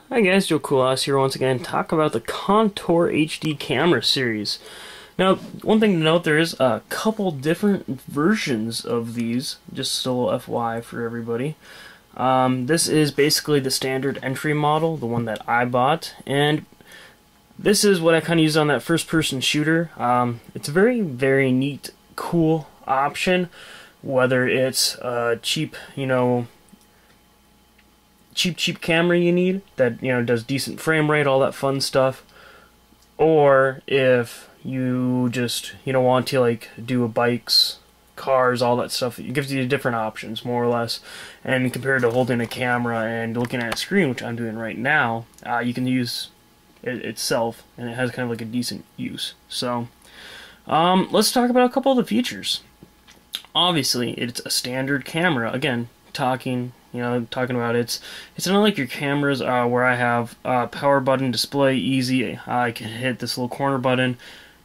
Hi guys, Joe Kulas here once again, talk about the Contour HD camera series. Now, one thing to note, there is a couple different versions of these, just a little FYI for everybody. This is basically the standard entry model, the one that I bought, and this is what I kind of use on that first-person shooter. It's a very, very neat, cool option, whether it's a cheap, cheap camera you need that does decent frame rate, all that fun stuff, or if you just want to like do bikes, cars, all that stuff. It gives you different options more or less, and compared to holding a camera and looking at a screen, which I'm doing right now, you can use it itself, and it has kind of like a decent use. So let's talk about a couple of the features. Obviously, it's a standard camera. Again, talking about it's not like your cameras where I have power button display easy. I can hit this little corner button,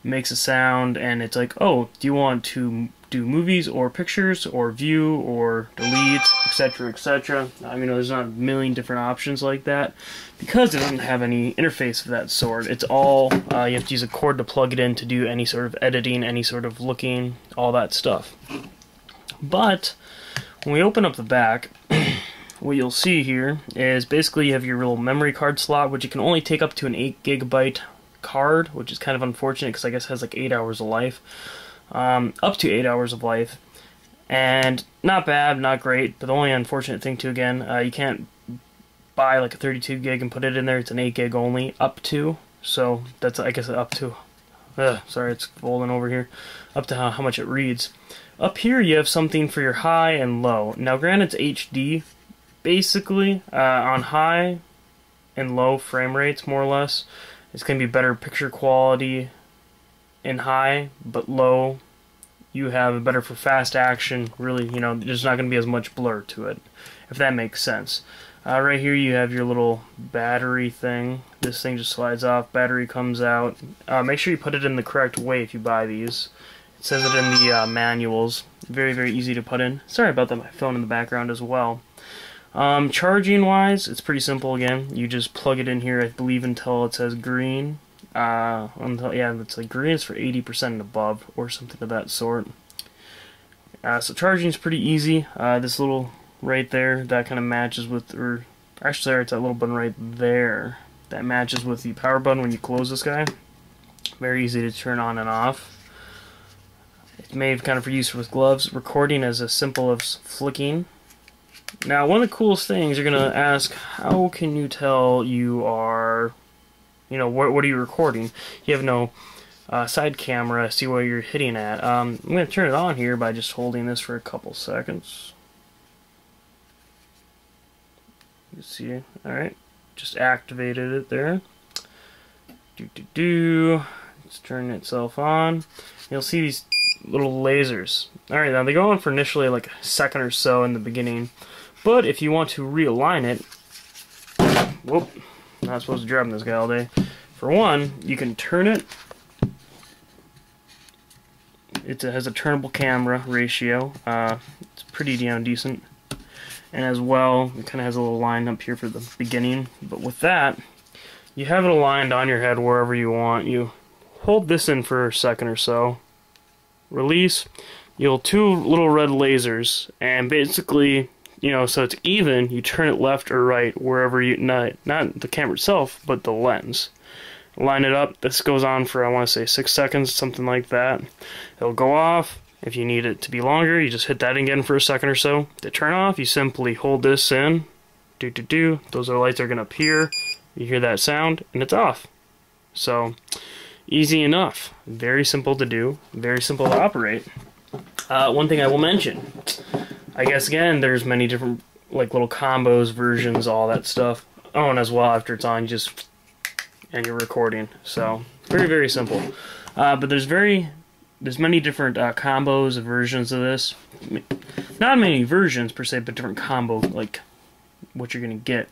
makes a sound, and it's like, oh, do you want to do movies or pictures or view or delete, etc., etc. There's not a million different options like that because it doesn't have any interface of that sort. It's all you have to use a cord to plug it in to do any sort of editing, any sort of looking, all that stuff. But when we open up the back, what you'll see here is basically you have your little memory card slot, which you can only take up to an 8 GB card, which is kind of unfortunate because I guess it has like 8 hours of life. Up to 8 hours of life. And not bad, not great, but the only unfortunate thing too, again, you can't buy like a 32 gig and put it in there. It's an 8 gig only, up to. So that's, I guess, up to. Sorry, it's folding over here. Up to how much it reads. Up here you have something for your high and low. Now granted it's HD, basically, on high and low frame rates more or less. It's going to be better picture quality in high, but low you have better for fast action. Really, there's not going to be as much blur to it, if that makes sense. Right here you have your little battery thing. This thing just slides off, battery comes out. Make sure you put it in the correct way if you buy these. It says it in the manuals. Very, very easy to put in. Sorry about that, my phone in the background as well. Charging wise, it's pretty simple again. You just plug it in here, I believe, until it says green. It's like green is for 80% and above, or something of that sort. So charging is pretty easy. This little right there, that kind of matches with, or actually, sorry, it's that little button right there. That matches with the power button when you close this guy. Very easy to turn on and off. It's made kind of for use with gloves. Recording is as simple as flicking. Now, one of the coolest things, you're going to ask, how can you tell you are, what are you recording? You have no side camera, see what you're hitting at. I'm going to turn it on here by just holding this for a couple seconds. You see, alright, just activated it there. It's turning itself on. You'll see these little lasers. Alright, now they go on for initially like a second or so in the beginning, but if you want to realign it, whoop, not supposed to driving this guy all day. For one, you can turn it. It has a turnable camera ratio. It's pretty damn decent. And as well, it kind of has a little line up here for the beginning. But with that, you have it aligned on your head wherever you want. You hold this in for a second or so. Release. You'll two little red lasers, and basically, so it's even, you turn it left or right wherever you, not the camera itself, but the lens. Line it up. This goes on for, I want to say, 6 seconds, something like that. It'll go off. If you need it to be longer, you just hit that again for a second or so. To turn off, you simply hold this in. Those are lights are going to appear. You hear that sound, and it's off. So, easy enough. Very simple to do. Very simple to operate. One thing I will mention, I guess again, there's many different like little combos, versions, all that stuff. Oh, and as well, after it's on, and you're recording. So very, very simple. But there's many different combos and versions of this. Not many versions per se, but different combo, like what you're gonna get.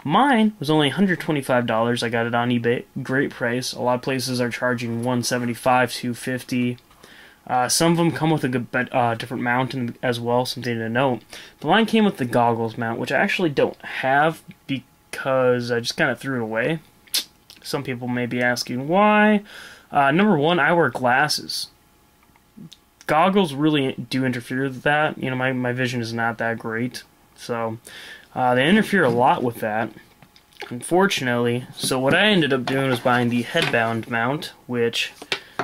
Mine was only $125. I got it on eBay. Great price. A lot of places are charging $175, $250. Some of them come with a good different mount as well, something to note. The line came with the goggles mount, which I actually don't have because I just kind of threw it away. Some people may be asking why. Number one, I wear glasses. Goggles really do interfere with that. You know, my vision is not that great. So they interfere a lot with that, unfortunately. So what I ended up doing was buying the headbound mount, which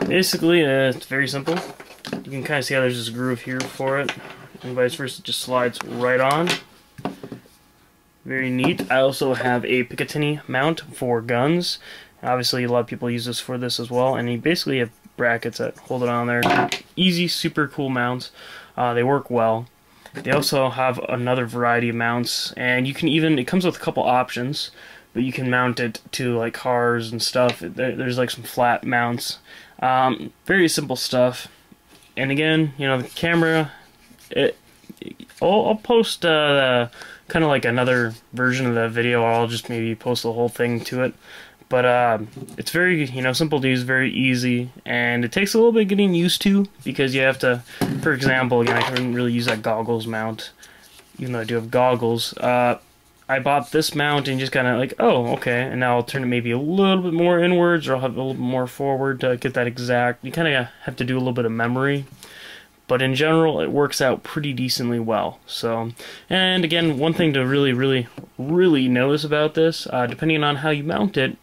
basically it's very simple. You can kind of see how there's this groove here for it, and vice versa, it just slides right on. Very neat. I also have a Picatinny mount for guns. Obviously, a lot of people use this for this as well, and you basically have brackets that hold it on there. Easy, super cool mounts. They work well. They also have another variety of mounts, and you can even, it comes with a couple options, but you can mount it to like cars and stuff. There's like some flat mounts. Very simple stuff. And again, you know, the camera, I'll post kind of like another version of the video, or I'll just maybe post the whole thing to it. But it's very, you know, simple to use, very easy, and it takes a little bit getting used to, because you have to, for example, again, I couldn't really use that goggles mount, even though I do have goggles. I bought this mount and just kind of like, oh, okay, and now I'll turn it maybe a little bit more inwards, or I'll have it a little bit more forward to get that exact. You kind of have to do a little bit of memory. But in general, it works out pretty decently well. So, and again, one thing to really notice about this, depending on how you mount it,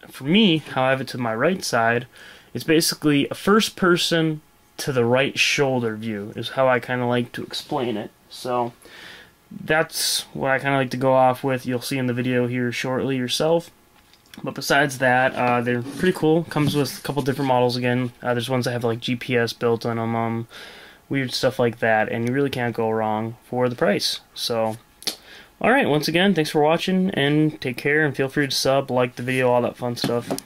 for me, how I have it to my right side, it's basically a first person to the right shoulder view is how I kind of like to explain it. So that's what I kind of like to go off with. You'll see in the video here shortly yourself. But besides that, they're pretty cool. Comes with a couple different models again. There's ones that have like GPS built on them, weird stuff like that, and you really can't go wrong for the price. So, alright, once again, thanks for watching, and take care, and feel free to sub, like the video, all that fun stuff.